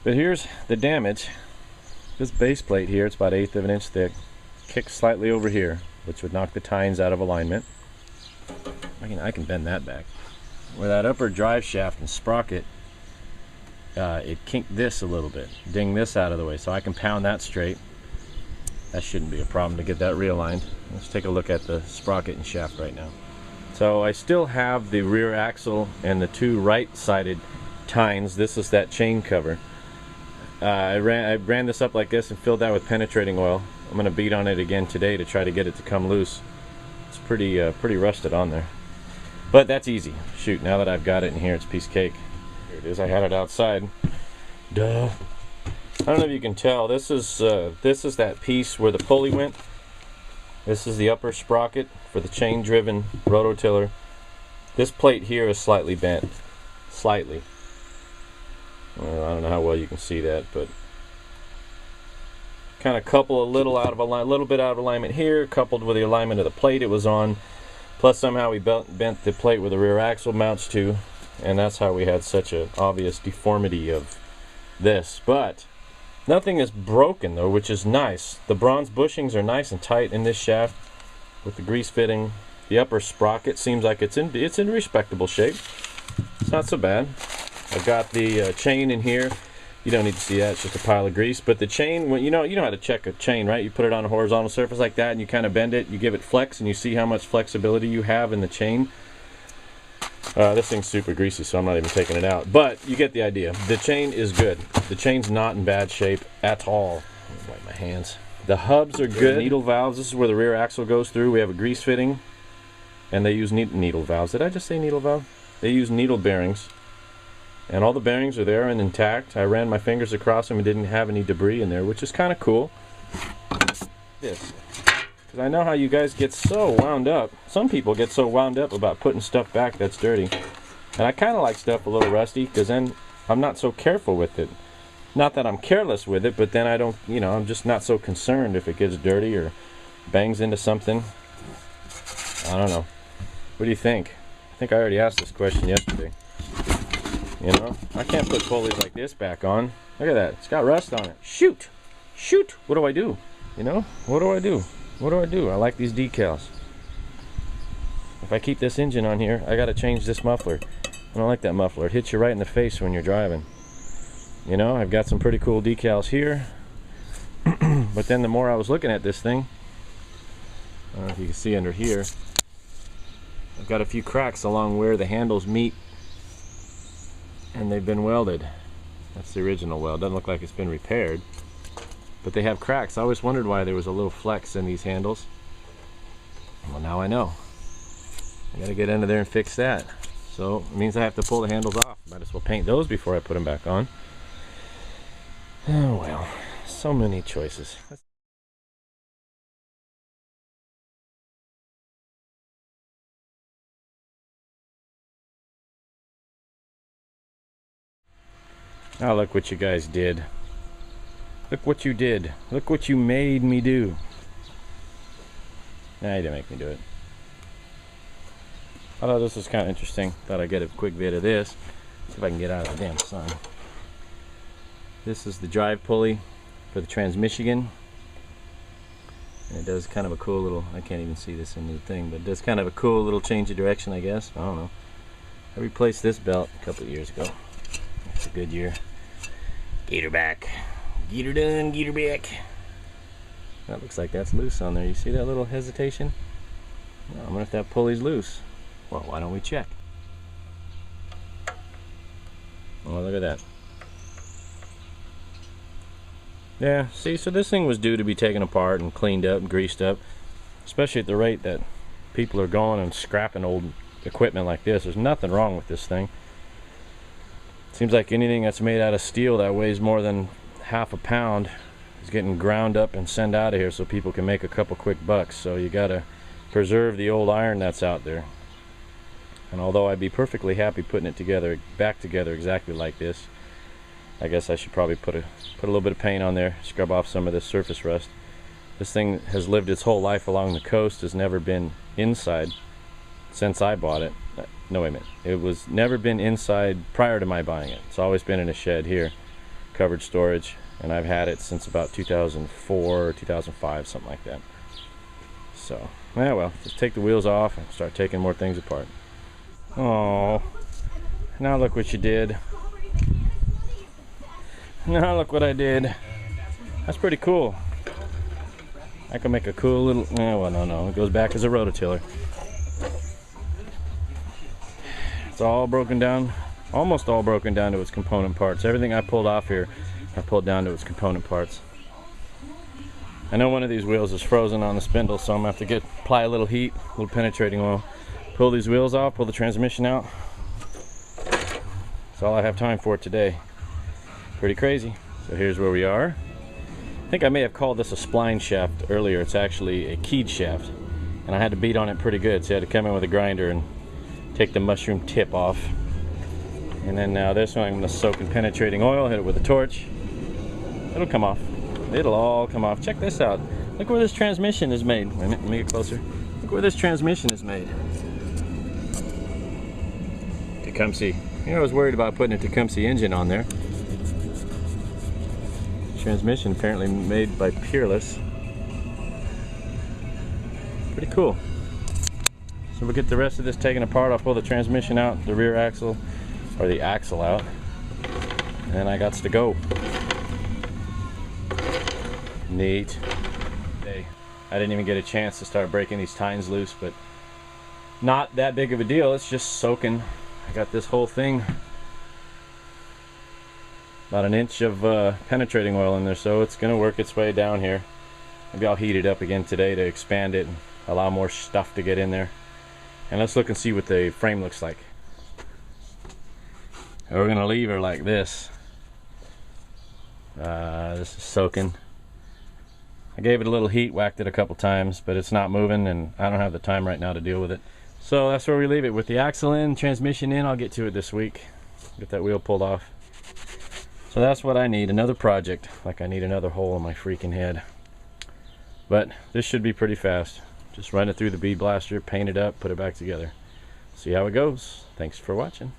But here's the damage. This base plate here, it's about 1/8 of an inch thick, kicks slightly over here, which would knock the tines out of alignment. I can bend that back. Where that upper drive shaft and sprocket, it kinked this a little bit, ding this out of the way, so I can pound that straight. That shouldn't be a problem to get that realigned. Let's take a look at the sprocket and shaft right now. So I still have the rear axle and the 2 right-sided tines. This is that chain cover. I ran this up like this and filled that with penetrating oil. I'm going to beat on it again today to try to get it to come loose. It's pretty rusted on there. But that's easy. Shoot, now that I've got it in here, it's a piece of cake. Here it is. I had it outside. Duh. I don't know if you can tell. This is that piece where the pulley went. This is the upper sprocket for the chain-driven rototiller. This plate here is slightly bent. Slightly. Well, I don't know how well you can see that, but kind of couple a little bit out of alignment here, coupled with the alignment of the plate it was on. Plus somehow we bent the plate where the rear axle mounts to, and that's how we had such an obvious deformity of this. But nothing is broken though, which is nice. The bronze bushings are nice and tight in this shaft with the grease fitting. The upper sprocket seems like it's in respectable shape. It's not so bad. I've got the chain in here. You don't need to see that, it's just a pile of grease. But the chain, when you know how to check a chain, right? You put it on a horizontal surface like that and you kind of bend it, you give it flex, and you see how much flexibility you have in the chain. This thing's super greasy, so I'm not even taking it out. But you get the idea. The chain is good. The chain's not in bad shape at all. Let me wipe my hands. The hubs are good. Needle valves, this is where the rear axle goes through. We have a grease fitting, and they use needle valves. Did I just say needle valve? They use needle bearings. And all the bearings are there and intact. I ran my fingers across them and didn't have any debris in there, which is kind of cool. This, because I know how you guys get so wound up. Some people get so wound up about putting stuff back that's dirty. And I kind of like stuff a little rusty, because then I'm not so careful with it. Not that I'm careless with it, but then I don't, I'm just not so concerned if it gets dirty or bangs into something. I don't know. What do you think? I think I already asked this question yesterday. I can't put pulleys like this back on. Look at that. It's got rust on it. Shoot! Shoot! What do I do? What do I do? What do I do? I like these decals. If I keep this engine on here, I gotta change this muffler. I don't like that muffler. It hits you right in the face when you're driving. I've got some pretty cool decals here. But then the more I was looking at this thing, I don't know if you can see under here, I've got a few cracks along where the handles meet, and they've been welded. That's the original weld. Doesn't look like it's been repaired, but they have cracks. I always wondered why there was a little flex in these handles. Well, now I know. I gotta get under there and fix that. So it means I have to pull the handles off. Might as well paint those before I put them back on. Oh well, so many choices. Oh, look what you guys did. Look what you did. Look what you made me do. Nah, you didn't make me do it. I thought this was kind of interesting. Thought I'd get a quick vid of this. See if I can get out of the damn sun. This is the drive pulley for the Transmichigan. And it does kind of a cool little, I can't even see this in the thing, but it does kind of a cool little change of direction, I guess. I don't know. I replaced this belt a couple of years ago. It's a good year. Get her back. Get her done, get her back. That looks like that's loose on there. You see that little hesitation? Well, I wonder if that pulley's loose. Well, why don't we check? Oh, look at that. Yeah, see, so this thing was due to be taken apart and cleaned up and greased up, especially at the rate that people are going and scrapping old equipment like this. There's nothing wrong with this thing. Seems like anything that's made out of steel that weighs more than half a pound is getting ground up and sent out of here so people can make a couple quick bucks. So you gotta preserve the old iron that's out there. And although I'd be perfectly happy putting it back together exactly like this, I guess I should probably put a little bit of paint on there, scrub off some of this surface rust. This thing has lived its whole life along the coast, has never been inside since I bought it. No, wait a minute. It was never been inside prior to my buying it. It's always been in a shed here. covered storage, and I've had it since about 2004 or 2005, something like that. So, yeah, well, just take the wheels off and start taking more things apart. Oh, now look what you did. Now look what I did. That's pretty cool. I can make a cool little, well, no, it goes back as a rototiller. It's all broken down, almost all broken down to its component parts. Everything I pulled off here, I pulled down to its component parts. I know one of these wheels is frozen on the spindle, so I'm gonna have to apply a little heat, a little penetrating oil, pull these wheels off, pull the transmission out. That's all I have time for today. Pretty crazy. So here's where we are. I think I may have called this a spline shaft earlier. It's actually a keyed shaft, and I had to beat on it pretty good, so I had to come in with a grinder and take the mushroom tip off. And then now this one I'm going to soak in penetrating oil, hit it with a torch. It'll come off. It'll all come off. Check this out. Look where this transmission is made. Wait a minute, let me get closer. Look where this transmission is made. Tecumseh. You know, I was worried about putting a Tecumseh engine on there. Transmission apparently made by Peerless. Pretty cool. So we'll get the rest of this taken apart. I'll pull the transmission out, the rear axle, or the axle out, and then I got to go. Neat. Hey, I didn't even get a chance to start breaking these tines loose, but not that big of a deal. It's just soaking. I got this whole thing, about an inch of penetrating oil in there, so it's going to work its way down here. Maybe I'll heat it up again today to expand it and allow more stuff to get in there. And let's look and see what the frame looks like. And we're going to leave her like this. This is soaking. I gave it a little heat, whacked it a couple times, but it's not moving, and I don't have the time right now to deal with it. So that's where we leave it, with the axle in, transmission in. I'll get to it this week. Get that wheel pulled off. So that's what I need, another project. Like I need another hole in my freaking head. But this should be pretty fast. Just run it through the bead blaster, paint it up, put it back together. See how it goes. Thanks for watching.